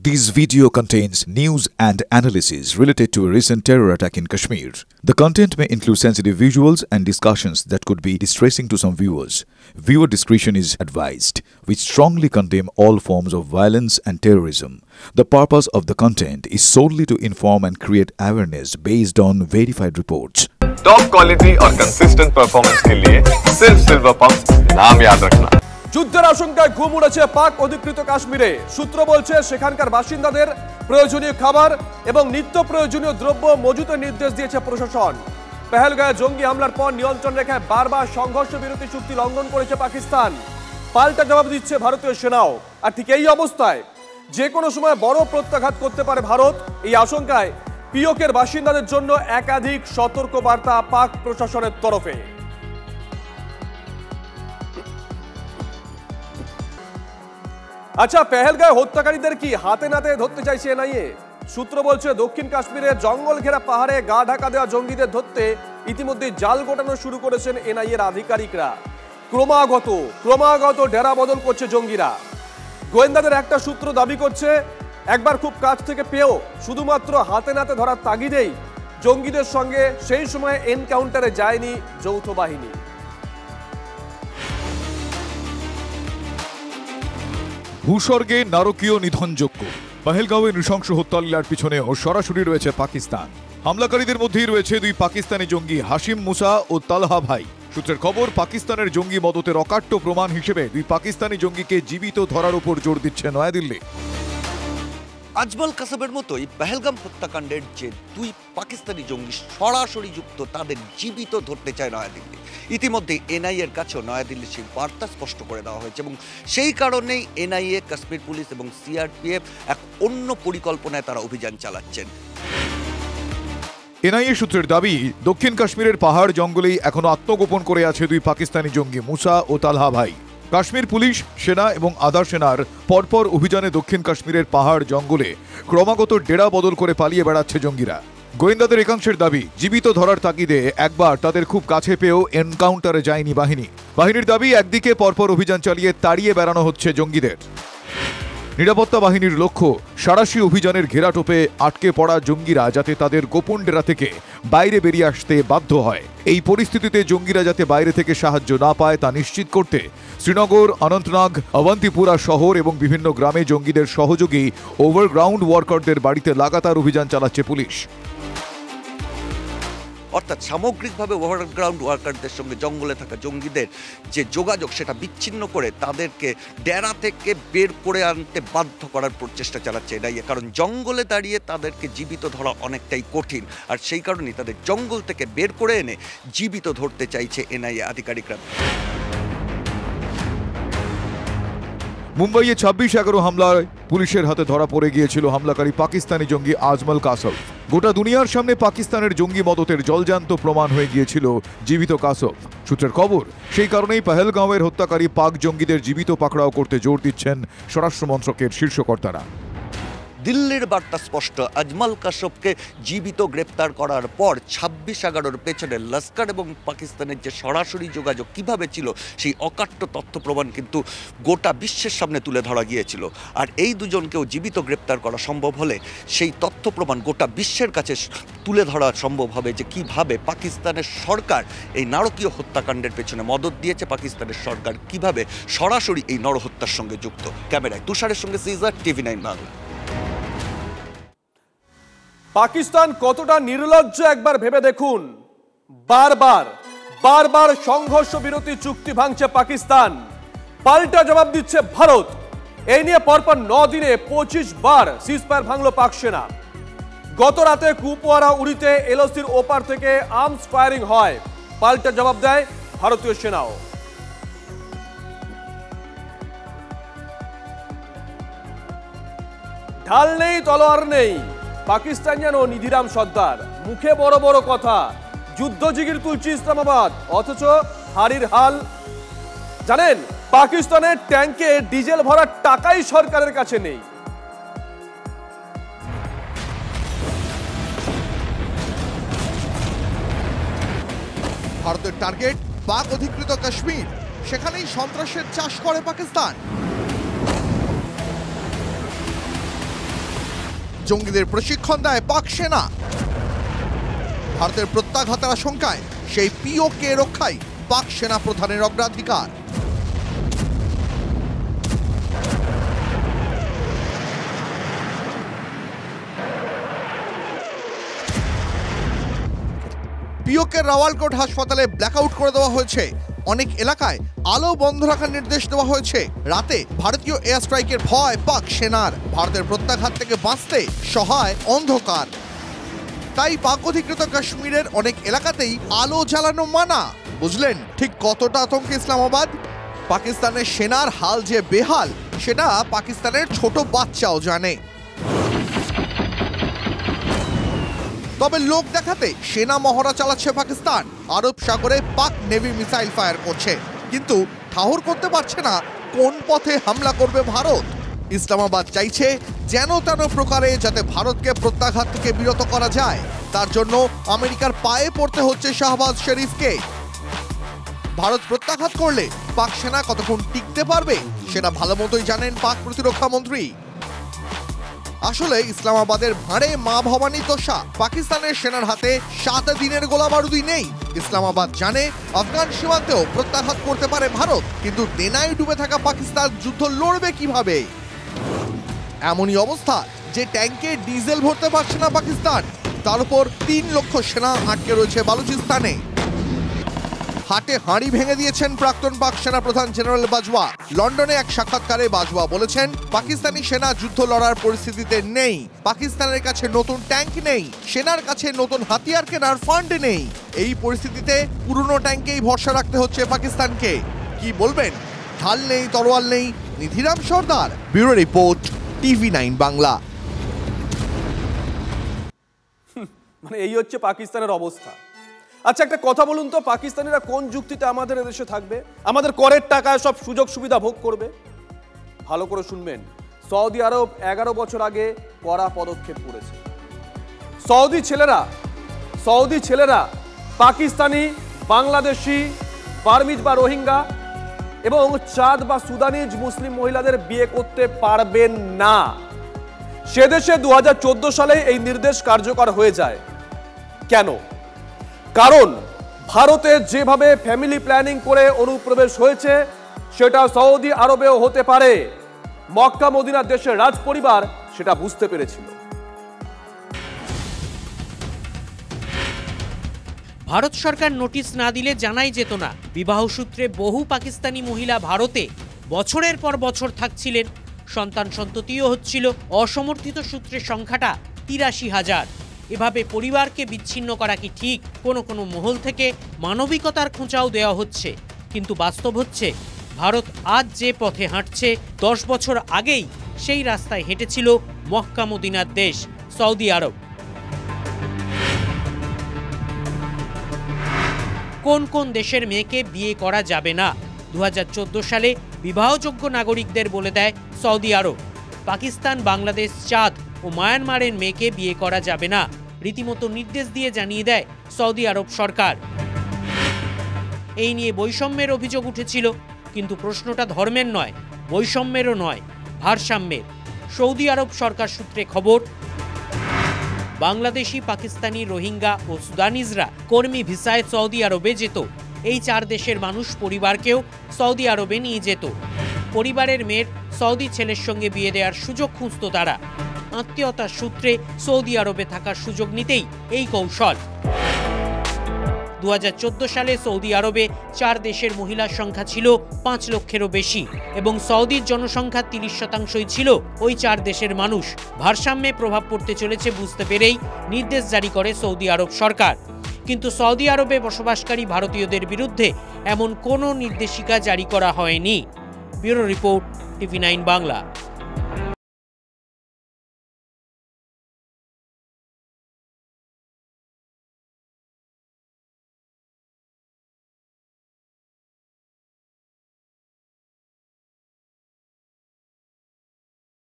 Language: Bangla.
This video contains news and analysis related to a recent terror attack in Kashmir. The content may include sensitive visuals and discussions that could be distressing to some viewers. Viewer discretion is advised. We strongly condemn all forms of violence and terrorism. The purpose of the content is solely to inform and create awareness based on verified reports. Top quality और कंसिस्टेंट परफॉर्मेंस के लिए सिर्फ सिल्वर पंप नाम याद रखना। যুদ্ধের আশঙ্কায় ঘুম উড়েছে পাক অধিকৃত কাশ্মীরে। সূত্র বলছে সেখানকার বাসিন্দাদের প্রয়োজনীয় খাবার এবং নিত্য প্রয়োজনীয় দ্রব্য মজুতের নির্দেশ দিয়েছে প্রশাসন। পেহেলগাঁওয়ে জঙ্গি হামলার পর নিয়ন্ত্রণ রেখায় বারবার সংঘর্ষ বিরতি চুক্তি লঙ্ঘন করেছে পাকিস্তান। পাল্টা জবাব দিচ্ছে ভারতীয় সেনাও। আর ঠিক এই অবস্থায় যে কোনো সময় বড় প্রত্যাঘাত করতে পারে ভারত। এই আশঙ্কায় পিওকের বাসিন্দাদের জন্য একাধিক সতর্ক বার্তা পাক প্রশাসনের তরফে। আচ্ছা, পেহেলগাঁওয়ে হত্যাকারীদের কি হাতে নাতে ধরতে চাইছে এনআইএ? সূত্র বলছে দক্ষিণ কাশ্মীরে জঙ্গল ঘেরা পাহাড়ে গা ঢাকা দেওয়া জঙ্গিদের ধরতে ইতিমধ্যে জাল গোটানো শুরু করেছেন এনআইএর আধিকারিকরা। ক্রমাগত ডেরা বদল করছে জঙ্গিরা। গোয়েন্দাদের একটা সূত্র দাবি করছে একবার খুব কাছ থেকে পেয়েও শুধুমাত্র হাতে নাতে ধরার তাগিদেই জঙ্গিদের সঙ্গে সেই সময় এনকাউন্টারে যায়নি যৌথ বাহিনী। ভূস্বর্গে নারকীয় নিধনযোগ্য পহেলগাঁওয়ে নৃশংস হত্যালীলার পিছনেও সরাসরি রয়েছে পাকিস্তান। হামলাকারীদের মধ্যেই রয়েছে দুই পাকিস্তানি জঙ্গি হাশিম মুসা ও তালহা ভাই। সূত্রের খবর, পাকিস্তানের জঙ্গি মদতের অকাট্য প্রমাণ হিসেবে দুই পাকিস্তানি জঙ্গিকে জীবিত ধরার উপর জোর দিচ্ছে নয়াদিল্লি। আজমল কাসবের মতোই পেহেলগাম হত্যাকাণ্ডের যে দুই পাকিস্তানি জঙ্গি সরাসরি যুক্ত, তাদের জীবিত ধরতে চায় নয়াদিল্লি। ইতিমধ্যে এনআইএর কাছেও নয়াদিল্লির সেই বার্তা স্পষ্ট করে দেওয়া হয়েছে এবং সেই কারণেই এনআইএ, কাশ্মীর পুলিশ এবং সিআরপিএফ এক অন্য পরিকল্পনায় তারা অভিযান চালাচ্ছেন। এনআইএ সূত্রের দাবি, দক্ষিণ কাশ্মীরের পাহাড় জঙ্গলেই এখনো আত্মগোপন করে আছে দুই পাকিস্তানি জঙ্গি মুসা ও তালহা ভাই। কাশ্মীর পুলিশ, সেনা এবং আধা সেনার পরপর অভিযানে দক্ষিণ কাশ্মীরের পাহাড় জঙ্গলে ক্রমাগত ডেরা বদল করে পালিয়ে বেড়াচ্ছে জঙ্গিরা। গোয়েন্দাদের একাংশের দাবি, জীবিত ধরার তাগিদে একবার তাদের খুব কাছে পেয়েও এনকাউন্টারে যায়নি বাহিনীর দাবি, একদিকে পরপর অভিযান চালিয়ে তাড়িয়ে বেড়ানো হচ্ছে জঙ্গিদের। নিরাপত্তা বাহিনীর লক্ষ্য, সাঁড়াশি অভিযানের ঘেরাটোপে আটকে পড়া জঙ্গিরা যাতে তাদের গোপন ডেরা থেকে বাইরে বেরিয়ে আসতে বাধ্য হয়। এই পরিস্থিতিতে জঙ্গিরা যাতে বাইরে থেকে সাহায্য না পায় তা নিশ্চিত করতে শ্রীনগর, অনন্তনাগ, অবন্তিপুরা শহর এবং বিভিন্ন গ্রামে জঙ্গিদের সহযোগী ওভারগ্রাউন্ড ওয়ার্কারদের বাড়িতে লাগাতার অভিযান চালাচ্ছে পুলিশ। অর্থাৎ সামগ্রিকভাবে ওভারগ্রাউন্ড ওয়ার্কারদের সঙ্গে জঙ্গলে থাকা জঙ্গিদের যে যোগাযোগ, সেটা বিচ্ছিন্ন করে তাদেরকে ডেরা থেকে বের করে আনতে বাধ্য করার প্রচেষ্টা চালাচ্ছে এনআইএ। কারণ জঙ্গলে দাঁড়িয়ে তাদেরকে জীবিত ধরা অনেকটাই কঠিন, আর সেই কারণেই তাদের জঙ্গল থেকে বের করে এনে জীবিত ধরতে চাইছে এনআইএ আধিকারিকরা। মুম্বাইয়ে 26/11 হামলায় পুলিশের হাতে ধরা পড়ে গিয়েছিল হামলাকারী পাকিস্তানি জঙ্গি আজমল কাসব। গোটা দুনিয়ার সামনে পাকিস্তানের জঙ্গি মদতের জলজান্ত প্রমাণ হয়ে গিয়েছিল জীবিত কাসব। সূত্রের খবর, সেই কারণেই পেহেলগাঁওয়ের হত্যাকারী পাক জঙ্গিদের জীবিত পাকড়াও করতে জোর দিচ্ছেন স্বরাষ্ট্র মন্ত্রকের শীর্ষকর্তারা। দিল্লির বার্তা স্পষ্ট, আজমল কাসবকে জীবিত গ্রেপ্তার করার পর 26/11 পেছনে লস্কর এবং পাকিস্তানের যে সরাসরি যোগাযোগ কিভাবে ছিল, সেই অকাট্য তথ্য প্রমাণ কিন্তু গোটা বিশ্বের সামনে তুলে ধরা গিয়েছিল। আর এই দুজনকেও জীবিত গ্রেপ্তার করা সম্ভব হলে সেই তথ্য প্রমাণ গোটা বিশ্বের কাছে তুলে ধরা সম্ভব হবে যে কিভাবে পাকিস্তানের সরকার এই নারকীয় হত্যাকাণ্ডের পেছনে মদত দিয়েছে, পাকিস্তানের সরকার কিভাবে সরাসরি এই নরহত্যার সঙ্গে যুক্ত। ক্যামেরায় তুষারের সঙ্গে সিজার, TV9 বাংলা। পাকিস্তান কতটা নির্লজ্জ একবার ভেবে দেখুন। বারবার সংঘর্ষ বিরতি চুক্তি ভাঙছে পাকিস্তান, পাল্টা জবাব দিচ্ছে ভারত। এই নিয়ে পরপর 9 দিনে 25 বার সিজফায়ার ভাঙল পাক সেনা। গত রাতে কুপওয়ারা উড়িতে এলওসির ওপার থেকে আর্মস ফায়ারিং হয়, পাল্টা জবাব দেয় ভারতীয় সেনাও। ঢাল নেই, তলোয়ার নেই, পাকিস্তান যেন নিধিরাম সর্দার। মুখে বড় বড় কথা, যুদ্ধ জিগির তুলছে ইসলামাবাদ, অথচ হারির হাল জানেন। পাকিস্তানের ট্যাঙ্কে ডিজেল ভরার টাকাই সরকারের কাছে নেই। ভারতের টার্গেট পাক অধিকৃত কাশ্মীর, সেখানেই সন্ত্রাসের চাষ করে পাকিস্তান। জঙ্গিদের প্রশিক্ষণ দেয় পাক সেনা। ভারতের প্রত্যাঘাতের আশঙ্কায় সেই পিওকে রক্ষায় পাক সেনা প্রধানের অগ্রাধিকার। পিওকের রাওয়ালকোট হাসপাতালে ব্ল্যাকআউট করে দেওয়া হয়েছে। অনেক এলাকায় আলো বন্ধ রাখার নির্দেশ দেওয়া হয়েছে। রাতে ভারতীয় এয়ার স্ট্রাইকের ভয় পাক সেনার। ভারতের প্রত্যাঘাত থেকে বাঁচতে সহায় অন্ধকার। তাই পাক অধিকৃত কাশ্মীরের অনেক এলাকাতেই আলো জ্বালানো মানা। বুঝলেন ঠিক কতটা আতঙ্কে ইসলামাবাদ? পাকিস্তানের সেনার হাল যে বেহাল সেটা পাকিস্তানের ছোট বাচ্চাও জানে। তবে লোক দেখাতে সেনা মহড়া চালাচ্ছে পাকিস্তান। আরব সাগরে পাক নেভি মিসাইল ফায়ার করছে, কিন্তু ঠাহর করতে পারছে না কোন পথে হামলা করবে ভারত। ইসলামাবাদ চাইছে যেন তেন প্রকারে যাতে ভারতকে প্রত্যাঘাত থেকে বিরত করা যায়। তার জন্য আমেরিকার পায়ে পড়তে হচ্ছে শাহবাজ শরীফকে। ভারত প্রত্যাঘাত করলে পাক সেনা কতক্ষণ টিকতে পারবে সেটা ভালো মতোই জানেন পাক প্রতিরক্ষা মন্ত্রী। আসলে ইসলামাবাদের ভাঁড়ে মা ভবানী দশা। পাকিস্তানের সেনার হাতে 7 দিনের গোলা বারুদি নেই। ইসলামাবাদ জানে আফগান সীমান্তেও প্রত্যাঘাত করতে পারে ভারত, কিন্তু দেনায় ডুবে থাকা পাকিস্তান যুদ্ধ লড়বে কিভাবে? এমনই অবস্থা যে ট্যাঙ্কে ডিজেল ভরতে পারছে না পাকিস্তান। তার উপর 3 লক্ষ সেনা আটকে রয়েছে বালুচিস্তানে। হাটে হাঁড়ি ভেঙে দিয়েছেন প্রাক্তন পাক সেনা প্রধান জেনারেল বাজওয়া। লন্ডনে এক সাক্ষাৎকারে বাজওয়া বলেছেন, পাকিস্তানি সেনা যুদ্ধ লড়ার পরিস্থিতিতে নেই। পাকিস্তানের কাছে নতুন ট্যাঙ্ক নেই, সেনার কাছে নতুন হাতিয়ার কেনার ফান্ড নেই। এই পরিস্থিতিতে পুরনো ট্যাঙ্কেই ভরসা রাখতে হচ্ছে পাকিস্তানকে। কি বলবেন? ঢাল নেই, তরোয়াল নেই। নিধিরাম সর্দার, ব্যুরো রিপোর্ট, TV9 বাংলা। মানে এই হচ্ছে পাকিস্তানের অবস্থা। আচ্ছা একটা কথা বলুন তো, পাকিস্তানিরা কোন যুক্তিতে আমাদের এদেশে থাকবে, আমাদের করের টাকায় সব সুযোগ সুবিধা ভোগ করবে? ভালো করে শুনবেন, সৌদি আরব 11 বছর আগে কড়া পদক্ষেপ করেছে। সৌদি ছেলেরা পাকিস্তানি, বাংলাদেশি, বার্মিজ বা রোহিঙ্গা এবং চাঁদ বা সুদানিজ মুসলিম মহিলাদের বিয়ে করতে পারবেন না। সে দেশে 2014 সালে এই নির্দেশ কার্যকর হয়ে যায়। কেন? কারণ ভারতে যেভাবে ফ্যামিলি প্ল্যানিং করে অনুপ্রবেশ হয়েছে সেটা সৌদি আরবেও হতে পারে। মক্কা মদিনার দেশের রাজ পরিবার সেটা বুঝতে পেরেছিল। ভারত সরকার নোটিশ না দিলে জানাই যেত না বিবাহ সূত্রে বহু পাকিস্তানি মহিলা ভারতে বছরের পর বছর থাকছিলেন। সন্তান সন্ততিও হচ্ছিল। অসমর্থিত সূত্রের সংখ্যাটা 83,000। এভাবে পরিবারকে বিচ্ছিন্ন করা কি ঠিক? কোনো কোনো মহল থেকে মানবিকতার খোঁচাও দেওয়া হচ্ছে, কিন্তু বাস্তব হচ্ছে ভারত আজ যে পথে হাঁটছে 10 বছর আগেই সেই রাস্তায় হেঁটেছিল মক্কা মদিনার দেশ সৌদি আরব। কোন কোন দেশের মেয়েকে বিয়ে করা যাবে না? 2014 সালে বিবাহযোগ্য নাগরিকদের বলে দেয় সৌদি আরব। পাকিস্তান, বাংলাদেশ, চাঁদ ও মায়ানমারের মেয়েকে বিয়ে করা যাবে না রীতিমতো নির্দেশ দিয়ে জানিয়ে দেয় সৌদি আরব সরকার। এই নিয়ে বৈষম্যের অভিযোগ উঠেছিল, কিন্তু প্রশ্নটা ধর্মের নয়, বৈষম্যেরও নয়, ভারসাম্যের। সৌদি আরব সরকার সূত্রে খবর, বাংলাদেশি, পাকিস্তানি, রোহিঙ্গা ও সুদানিজরা কর্মী ভিসায় সৌদি আরবে যেত। এই 4 দেশের মানুষ পরিবারকেও সৌদি আরবে নিয়ে যেত। পরিবারের মেয়ের সৌদি ছেলের সঙ্গে বিয়ে দেওয়ার সুযোগ খুঁজত তারা। আত্মীয়তার সূত্রে সৌদি আরবে থাকার সুযোগ নিতেই এই কৌশল। 2014 সালে সৌদি আরবে 4 দেশের মহিলার সংখ্যা ছিল 5 লক্ষেরও বেশি এবং সৌদির জনসংখ্যার 30% ছিল ওই 4 দেশের মানুষ। ভারসাম্যে প্রভাব পড়তে চলেছে বুঝতে পেরেই নির্দেশ জারি করে সৌদি আরব সরকার। কিন্তু সৌদি আরবে বসবাসকারী ভারতীয়দের বিরুদ্ধে এমন কোনো নির্দেশিকা জারি করা হয়নি। Bureau report, TV9 Bangla.